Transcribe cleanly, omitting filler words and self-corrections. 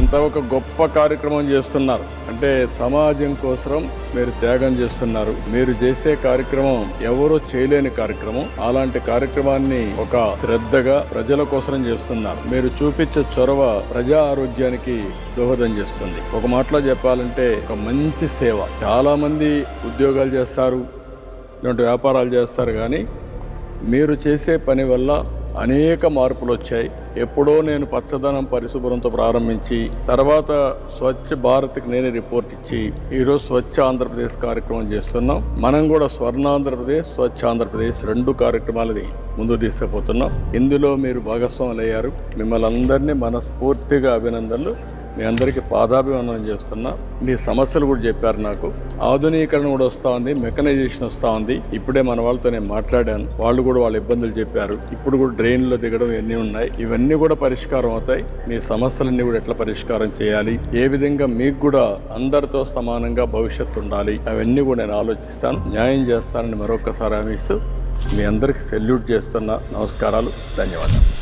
మీరంతా ఒక గొప్ప కార్యక్రమం చేస్తున్నారు. అంటే సమాజం కోసం మీరు త్యాగం చేస్తున్నారు. మీరు చేసే కార్యక్రమం ఎవరూ చేయలేని కార్యక్రమం. అలాంటి కార్యక్రమాన్ని ఒక శ్రద్ధగా ప్రజల కోసం చేస్తున్నారు. మీరు చూపించే చొరవ ప్రజా ఆరోగ్యానికి దోహదం చేస్తుంది. ఒక మాటలో చెప్పాలంటే ఒక మంచి సేవ. చాలా మంది ఉద్యోగాలు చేస్తారు, ఇలాంటి వ్యాపారాలు చేస్తారు, కానీ మీరు చేసే పని వల్ల అనేక మార్పులు వచ్చాయి. ఎప్పుడో నేను పచ్చదనం పరిశుభ్రంతో ప్రారంభించి తర్వాత స్వచ్ఛ భారత్కి నేనే రిపోర్ట్ ఇచ్చి ఈరోజు స్వచ్ఛ ఆంధ్రప్రదేశ్ కార్యక్రమం చేస్తున్నాం. మనం కూడా స్వర్ణాంధ్రప్రదేశ్, స్వచ్ఛ ఆంధ్రప్రదేశ్ 2 కార్యక్రమాలని ముందు తీసుకుపోతున్నాం. ఇందులో మీరు భాగస్వాములు అయ్యారు. మిమ్మల్ని అందరినీ మనస్ఫూర్తిగా అభినందనలు. మీ అందరికీ పాదాభివందనం చేస్తున్నా. మీ సమస్యలు కూడా చెప్పారు. నాకు ఆధునీకరణ కూడా వస్తూ ఉంది, మెకనైజేషన్ వస్తూ ఉంది. ఇప్పుడే మన వాళ్ళతో నేను మాట్లాడాను. వాళ్ళు కూడా వాళ్ళ ఇబ్బందులు చెప్పారు. ఇప్పుడు కూడా డ్రైన్లో దిగడం ఇవన్నీ ఉన్నాయి. ఇవన్నీ కూడా పరిష్కారం అవుతాయి. మీ సమస్యలన్నీ కూడా ఎట్లా పరిష్కారం చేయాలి, ఏ విధంగా మీకు కూడా అందరితో సమానంగా భవిష్యత్తు ఉండాలి, అవన్నీ కూడా నేను ఆలోచిస్తాను, న్యాయం చేస్తానని మరొకసారి హామీ ఇస్తూ మీ అందరికీ సెల్యూట్ చేస్తున్నా. నమస్కారాలు, ధన్యవాదాలు.